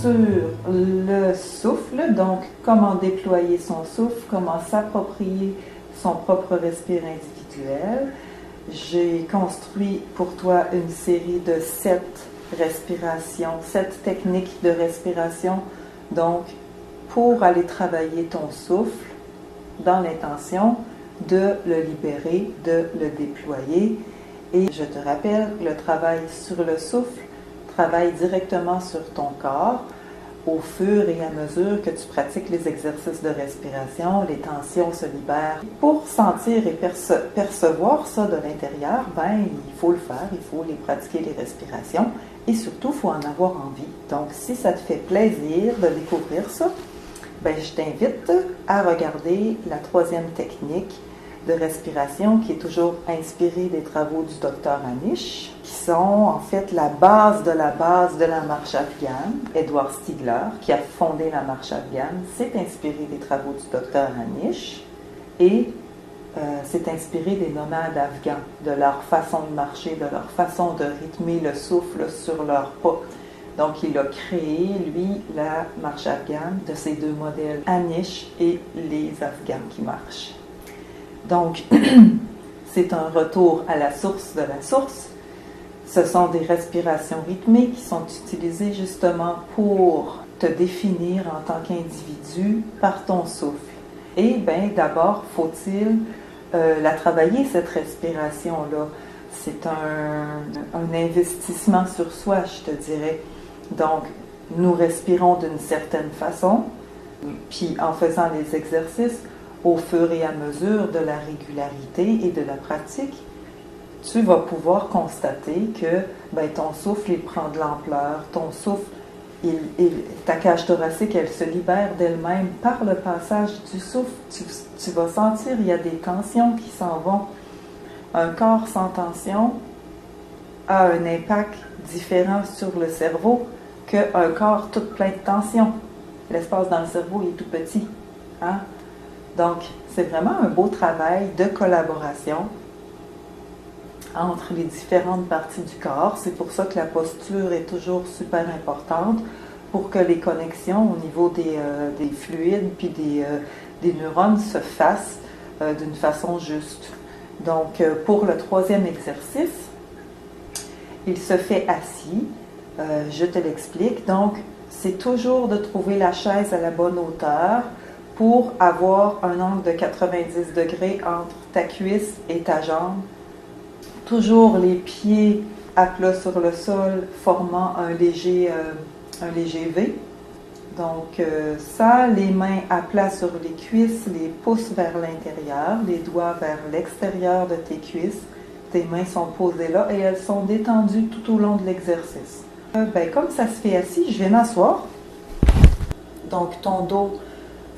sur le souffle, donc comment déployer son souffle, comment s'approprier son propre respire individuel. J'ai construit pour toi une série de 7 respirations, 7 techniques de respiration, donc pour aller travailler ton souffle dans l'intention de le libérer, de le déployer. Et je te rappelle, le travail sur le souffle travaille directement sur ton corps au fur et à mesure que tu pratiques les exercices de respiration, les tensions se libèrent. Pour sentir et percevoir ça de l'intérieur, il faut le faire, il faut les pratiquer les respirations et surtout, il faut en avoir envie. Donc, si ça te fait plaisir de découvrir ça, je t'invite à regarder la 3e technique de respiration qui est toujours inspirée des travaux du docteur Anish, qui sont en fait la base de la marche afghane. Edward Stigler, qui a fondé la marche afghane, s'est inspiré des travaux du docteur Anish et s'est inspiré des nomades afghans, de leur façon de marcher, de leur façon de rythmer le souffle sur leurs pas. Donc, il a créé, lui, la marche afghane de ces 2 modèles, Anish et les Afghans qui marchent. Donc, c'est un retour à la source de la source. Ce sont des respirations rythmées qui sont utilisées justement pour te définir en tant qu'individu par ton souffle. Et d'abord, faut-il la travailler, cette respiration-là. C'est un investissement sur soi, je te dirais. Donc, nous respirons d'une certaine façon, puis en faisant les exercices, au fur et à mesure de la régularité et de la pratique, tu vas pouvoir constater que ton souffle, il prend de l'ampleur, ton souffle, ta cage thoracique, elle se libère d'elle-même par le passage du souffle. Tu vas sentir, il y a des tensions qui s'en vont. Un corps sans tension a un impact différent sur le cerveau qu'un corps tout plein de tension. L'espace dans le cerveau est tout petit. Hein? Donc, c'est vraiment un beau travail de collaboration entre les différentes parties du corps. C'est pour ça que la posture est toujours super importante pour que les connexions au niveau des fluides puis des neurones se fassent d'une façon juste. Donc, pour le 3e exercice, il se fait assis. Je te l'explique. Donc, c'est toujours de trouver la chaise à la bonne hauteur pour avoir un angle de 90 degrés entre ta cuisse et ta jambe. Toujours les pieds à plat sur le sol, formant un léger V. Donc ça, les mains à plat sur les cuisses, les pouces vers l'intérieur, les doigts vers l'extérieur de tes cuisses. Tes mains sont posées là et elles sont détendues tout au long de l'exercice. Comme ça se fait assis, je vais m'asseoir. Donc ton dos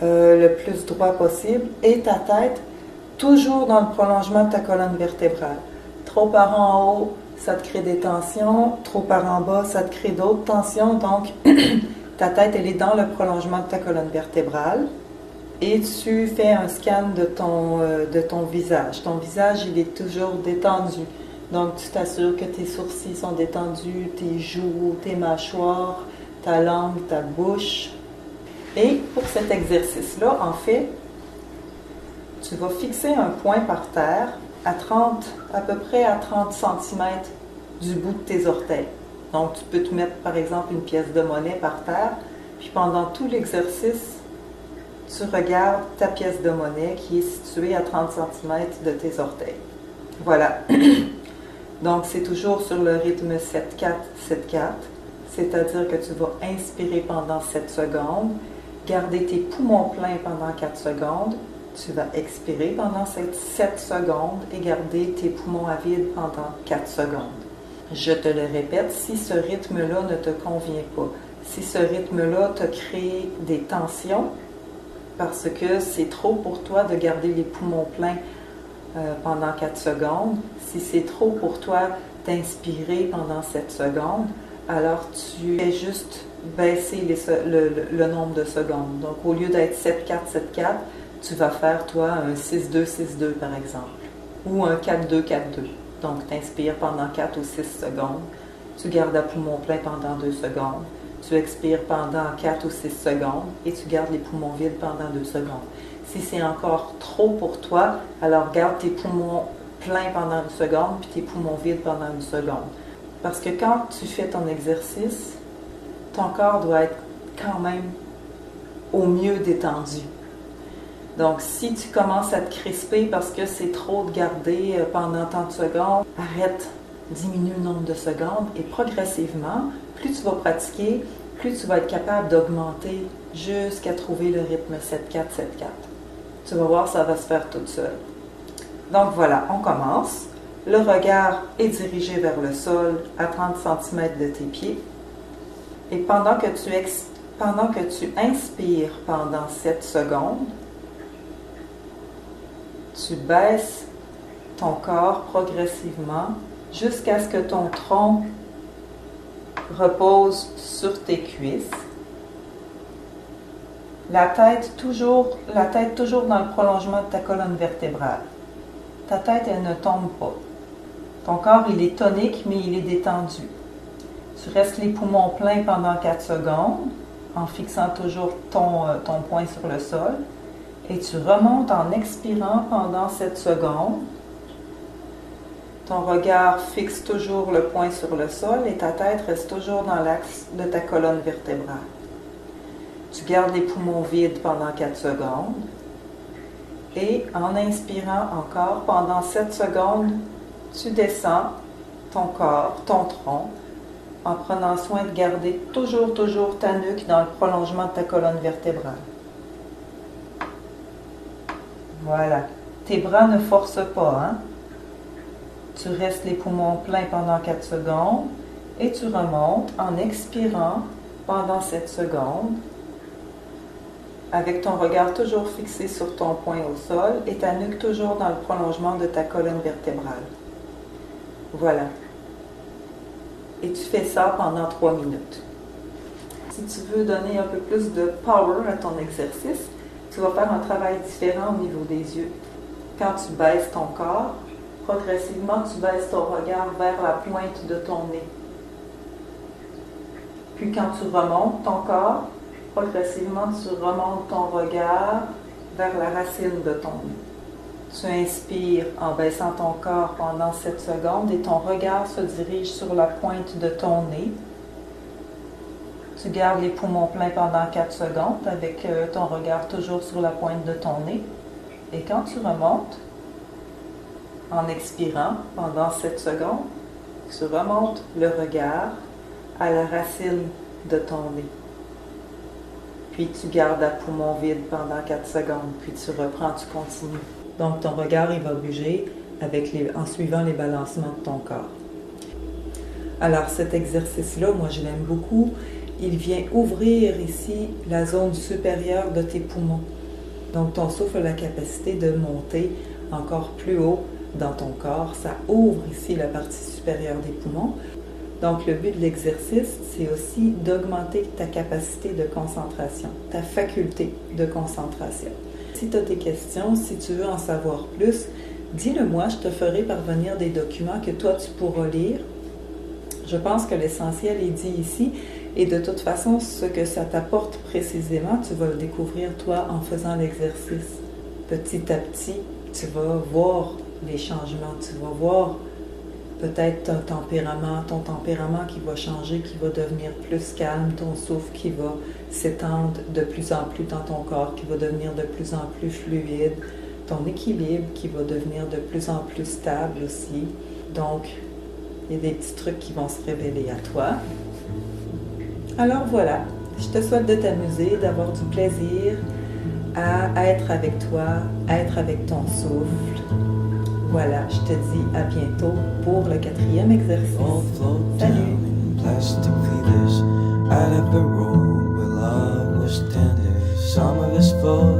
le plus droit possible et ta tête toujours dans le prolongement de ta colonne vertébrale. Trop par en haut, ça te crée des tensions. Trop par en bas, ça te crée d'autres tensions. Donc, ta tête, elle est dans le prolongement de ta colonne vertébrale. Et tu fais un scan de ton visage. Ton visage, il est toujours détendu. Donc, tu t'assures que tes sourcils sont détendus, tes joues, tes mâchoires, ta langue, ta bouche. Et pour cet exercice-là, en fait, tu vas fixer un point par terre à peu près à 30 cm du bout de tes orteils. Donc, tu peux te mettre, par exemple, une pièce de monnaie par terre, puis pendant tout l'exercice, tu regardes ta pièce de monnaie qui est située à 30 cm de tes orteils. Voilà. Donc, c'est toujours sur le rythme 7-4-7-4, c'est-à-dire que tu vas inspirer pendant 7 secondes, garder tes poumons pleins pendant 4 secondes, tu vas expirer pendant 7 secondes et garder tes poumons à vide pendant 4 secondes. Je te le répète, si ce rythme-là ne te convient pas, si ce rythme-là te crée des tensions, parce que c'est trop pour toi de garder les poumons pleins pendant 4 secondes, si c'est trop pour toi d'inspirer pendant 7 secondes, alors tu fais juste baisser le nombre de secondes. Donc, au lieu d'être 7-4-7-4, tu vas faire, toi, un 6-2-6-2, par exemple, ou un 4-2-4-2. Donc, tu inspires pendant 4 ou 6 secondes, tu gardes à poumon plein pendant 2 secondes, tu expires pendant 4 ou 6 secondes et tu gardes les poumons vides pendant 2 secondes. Si c'est encore trop pour toi, alors garde tes poumons pleins pendant 1 seconde puis tes poumons vides pendant 1 seconde. Parce que quand tu fais ton exercice, ton corps doit être quand même au mieux détendu. Donc, si tu commences à te crisper parce que c'est trop de garder pendant tant de secondes, arrête, diminue le nombre de secondes et progressivement, plus tu vas pratiquer, plus tu vas être capable d'augmenter jusqu'à trouver le rythme 7-4-7-4. Tu vas voir, ça va se faire toute seule. Donc voilà, on commence. Le regard est dirigé vers le sol à 30 cm de tes pieds. Et pendant que tu inspires pendant 7 secondes, tu baisses ton corps progressivement jusqu'à ce que ton tronc repose sur tes cuisses. La tête toujours dans le prolongement de ta colonne vertébrale. Ta tête, elle ne tombe pas. Ton corps, il est tonique, mais il est détendu. Tu restes les poumons pleins pendant 4 secondes, en fixant toujours ton poing sur le sol. Et tu remontes en expirant pendant 7 secondes. Ton regard fixe toujours le poing sur le sol et ta tête reste toujours dans l'axe de ta colonne vertébrale. Tu gardes les poumons vides pendant 4 secondes. Et en inspirant encore pendant 7 secondes, tu descends ton corps, ton tronc, en prenant soin de garder toujours ta nuque dans le prolongement de ta colonne vertébrale. Voilà. Tes bras ne forcent pas, hein? Tu restes les poumons pleins pendant 4 secondes et tu remontes en expirant pendant 7 secondes avec ton regard toujours fixé sur ton poing au sol et ta nuque toujours dans le prolongement de ta colonne vertébrale. Voilà. Et tu fais ça pendant 3 minutes. Si tu veux donner un peu plus de power à ton exercice, tu vas faire un travail différent au niveau des yeux. Quand tu baisses ton corps, progressivement, tu baisses ton regard vers la pointe de ton nez. Puis quand tu remontes ton corps, progressivement, tu remontes ton regard vers la racine de ton nez. Tu inspires en baissant ton corps pendant 7 secondes et ton regard se dirige sur la pointe de ton nez. Tu gardes les poumons pleins pendant 4 secondes avec ton regard toujours sur la pointe de ton nez. Et quand tu remontes, en expirant pendant 7 secondes, tu remontes le regard à la racine de ton nez. Puis tu gardes à poumon vide pendant 4 secondes, puis tu reprends, tu continues. Donc ton regard, il va bouger en suivant les balancements de ton corps. Alors cet exercice-là, moi je l'aime beaucoup. Il vient ouvrir ici la zone supérieure de tes poumons. Donc ton souffle a la capacité de monter encore plus haut dans ton corps. Ça ouvre ici la partie supérieure des poumons. Donc le but de l'exercice, c'est aussi d'augmenter ta capacité de concentration, ta faculté de concentration. Si tu as des questions, si tu veux en savoir plus, dis-le-moi, je te ferai parvenir des documents que toi tu pourras lire. Je pense que l'essentiel est dit ici. Et de toute façon, ce que ça t'apporte précisément, tu vas le découvrir toi en faisant l'exercice. Petit à petit, tu vas voir les changements, tu vas voir peut-être ton tempérament qui va changer, qui va devenir plus calme, ton souffle qui va s'étendre de plus en plus dans ton corps, qui va devenir de plus en plus fluide, ton équilibre qui va devenir de plus en plus stable aussi. Donc, il y a des petits trucs qui vont se révéler à toi. Alors voilà, je te souhaite de t'amuser, d'avoir du plaisir à être avec toi, à être avec ton souffle. Voilà, je te dis à bientôt pour le 4e exercice. Salut! Some of it's full